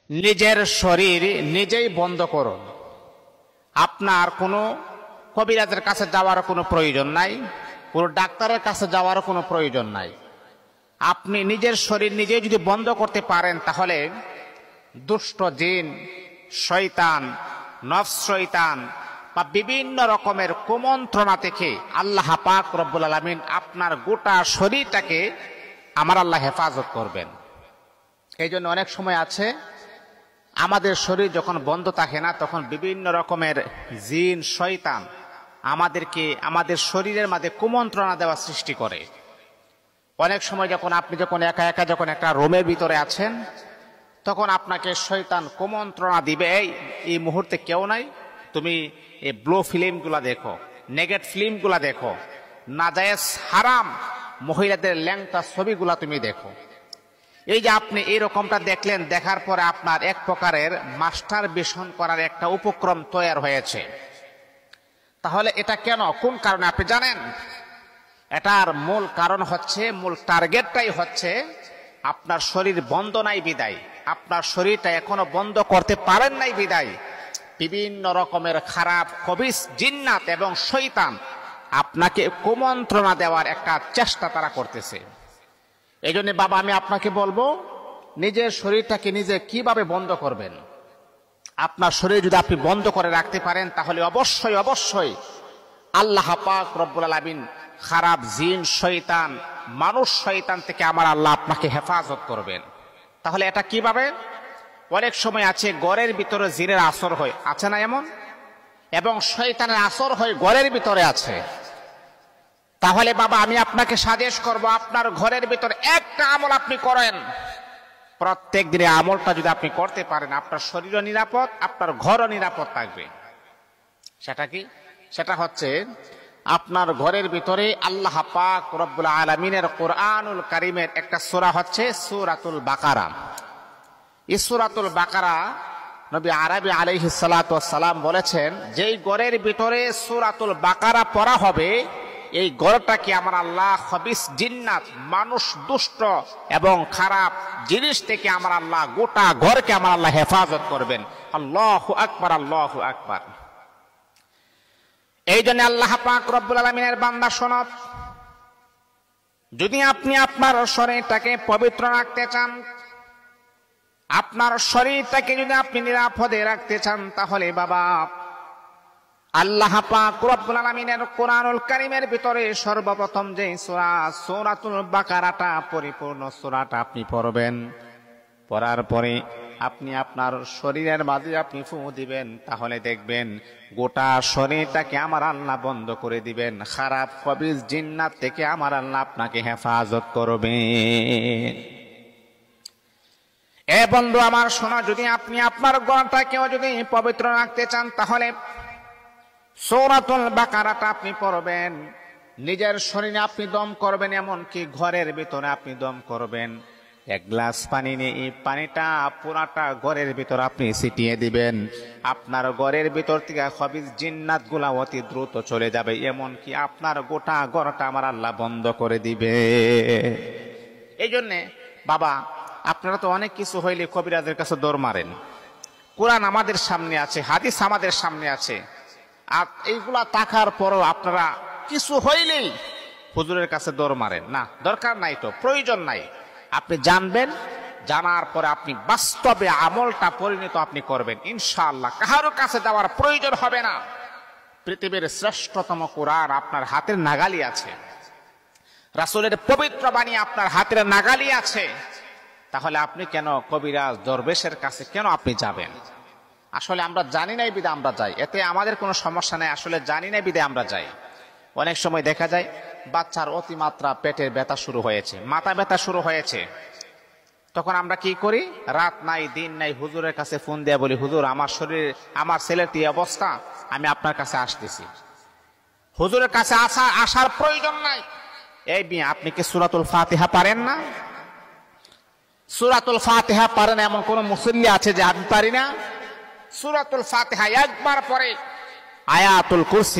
নিজের শরীর নিজেই বন্ধ করুন। আপনার কোনো কবিরাজের কাছে যাওয়ার কোনো প্রয়োজন নাই, কোনো ডাক্তারের কাছে যাওয়ার কোনো প্রয়োজন নাই। আপনি নিজের শরীর নিজেই যদি বন্ধ করতে পারেন, তাহলে দুষ্ট জিন, শয়তান, নফস শয়তান বা বিভিন্ন রকমের কুমন্ত্রণা থেকে আল্লাহ পাক রব্বুল আলামিন আপনার গোটা শরীরটাকে আমার আল্লাহ হেফাজত করবেন। এই জন্য অনেক সময় আছে আমাদের শরীর যখন বন্ধ থাকে না, তখন বিভিন্ন রকমের জিন, শয়তান আমাদেরকে আমাদের শরীরের মাঝে কুমন্ত্রণা দেওয়া সৃষ্টি করে। অনেক সময় আপনি যখন একা একা যখন একটা রুমের ভিতরে আছেন, তখন আপনাকে শয়তান কুমন্ত্রণা দিবে, এই মুহূর্তে কেউ নাই, তুমি এই ব্লু ফিল্মগুলা দেখো, নেগেটিভ ফিল্মগুলা দেখো, নাজায়েজ হারাম মহিলাদের ল্যাংটা ছবিগুলা তুমি দেখো। এই যে আপনি এইরকমটা দেখলেন, দেখার পরে আপনার এক প্রকারের মাস্টার বেশন করার একটা উপক্রম তৈরি হয়েছে। তাহলে এটা কেন, কোন কারণে আপনি জানেন? এটার মূল কারণ হচ্ছে, মূল টার্গেটটাই হচ্ছে আপনার শরীর বন্ধ নাই বিদায়, আপনার শরীরটা এখনো বন্ধ করতে পারেন নাই বিদায় বিভিন্ন রকমের খারাপ খবিস জিন্নাত এবং শয়তান আপনাকে কুমন্ত্রণা দেওয়ার একটা চেষ্টা তারা করতেছে। এই জন্য বাবা, আমি আপনাকে বলবো, নিজের শরীরটাকে নিজে কিভাবে বন্ধ করবেন। আপনার শরীর যদি আপনি বন্ধ করে রাখতে পারেন, তাহলে অবশ্যই অবশ্যই আল্লাহ পাক রব্বুল আলামিন খারাপ জিন, শয়তান, মানুষ শয়তান থেকে আমার আল্লাহ আপনাকে হেফাজত করবেন। তাহলে এটা কিভাবে? অনেক সময় আছে ঘরের ভিতরে জিনের আসর হয়, আছে না এমন? এবং শয়তানের আসর হয় ঘরের ভিতরে আছে। তাহলে বাবা, আমি আপনাকে সাজেস্ট করব, আপনার ঘরের ভিতরে একটা আমল আপনি করেন। প্রত্যেক দিনে আমলটা যদি আপনি করতে পারেন, আপনার শরীরও নিরাপদ, আপনার ঘরও নিরাপদ থাকবে। সেটা কি? সেটা হচ্ছে আপনার ঘরের ভিতরে আল্লাহ পাক রব্বুল আলামিনের কোরআনুল কারীমের একটা সূরা হচ্ছে সূরাতুল বাকারা। এই সূরাতুল বাকারা নবী আরবি আলাইহিস সালাতু ওয়াস সালাম বলেছেন, যেই ঘরের ভিতরে সূরাতুল বাকারা পড়া হবে, এই ঘরটাকে আমার আল্লাহ খবিস জিন্নাত, মানুষ, দুষ্ট এবং খারাপ জিনিস থেকে আমার আল্লাহ গোটা ঘরকে আমার আল্লাহ হেফাজত করবেন। আল্লাহু আকবার, আল্লাহু আকবার। এই জন্য আল্লাহ পাক রব্বুল আলামিনের বান্দা শোনো, যদি আপনি আপনার শরীরটাকে পবিত্র রাখতে চান, আপনার শরীরটাকে যদি আপনি নিরাপদে রাখতে চান, তাহলে বাবা আল্লাহ পাক রব্বুল আলামিনের কোরআনুল কারীমের ভিতরে সর্বপ্রথম যে সূরা, সূরাতুল বাকারাটা, পরিপূর্ণ সূরাটা আপনি পড়বেন। পড়ার পরে আপনি আপনার শরীরের মাঝে আপনি ফু দিবেন, তাহলে দেখবেন গোটা শরীরটাকে আমার আল্লাহ বন্ধ করে দিবেন। খারাপ খবিস জিন্নাত থেকে আমার আল্লাহ আপনাকে হেফাজত করবেন। এ বন্ধু আমার শোনা, যদি আপনি আপনার ঘরটাকেও যদি পবিত্র রাখতে চান, তাহলে সূরাতুল বাকারাটা আপনি পড়বেন। নিজের শরীরে আপনি দম করবেন, এমনকি ঘরের ভিতরে আপনি দম করবেন। এক গ্লাস পানি নিয়ে এই পানিটা পুরাটা ঘরের ভিতর আপনি ছিটিয়ে দিবেন। আপনার ঘরের ভিতর থেকে খবিস জিন্নাত গুলা অতি দ্রুত চলে যাবে, এমনকি আপনার গোটা ঘরটা আমার আল্লাহ বন্ধ করে দিবে। এই জন্যে বাবা, আপনারা তো অনেক কিছু হইলে কবিরাজের কাছে দৌড় মারেন। কোরআন আমাদের সামনে আছে, হাদিস আমাদের সামনে আছে, আর এইগুলা থাকার পরও আপনারা কিছু হইলেই হুজুরের কাছে দৌড় মারেন। না, দরকার নাই, তো প্রয়োজন নাই। আপনি জানবেন, জানার পরে আপনি বাস্তবে আমলটা পরিণত আপনি করবেন, ইনশাআল্লাহ কারোর কাছে যাওয়ার প্রয়োজন হবে না। পৃথিবীর শ্রেষ্ঠতম কোরআন আপনার হাতের নাগালি আছে, রাসূলের পবিত্র বাণী আপনার হাতের নাগালি আছে। তাহলে আপনি কেন কবিরাজ দরবেশের কাছে কেন আপনি যাবেন? আসলে আমরা জানি নাই বিদে আমরা যাই, এতে আমাদের কোনো সমস্যা নেই। আসলে জানি নাই বিদে আমরা যাই। অনেক সময় দেখা যায় বাচ্চার অতিমাত্রা পেটের ব্যথা শুরু হয়েছে, মাথা ব্যথা শুরু হয়েছে, তখন আমরা কি করি? রাত নাই দিন নাই হুজুরের কাছে ফোন দিয়ে বলি, হুজুর আমার শরীর, আমার ছেলের কি অবস্থা, আমি আপনার কাছে আসতেছি। হুজুরের কাছে আসার প্রয়োজন নাই। এই বিয়ে, আপনি কি সূরাতুল ফাতিহা পারেন না? সূরাতুল ফাতিহা পারেন এমন কোন মুসল্লি আছে যে আমি পারি না? সূরাতুল ফাতিহা একবার পরে আয়াতুল কুরসি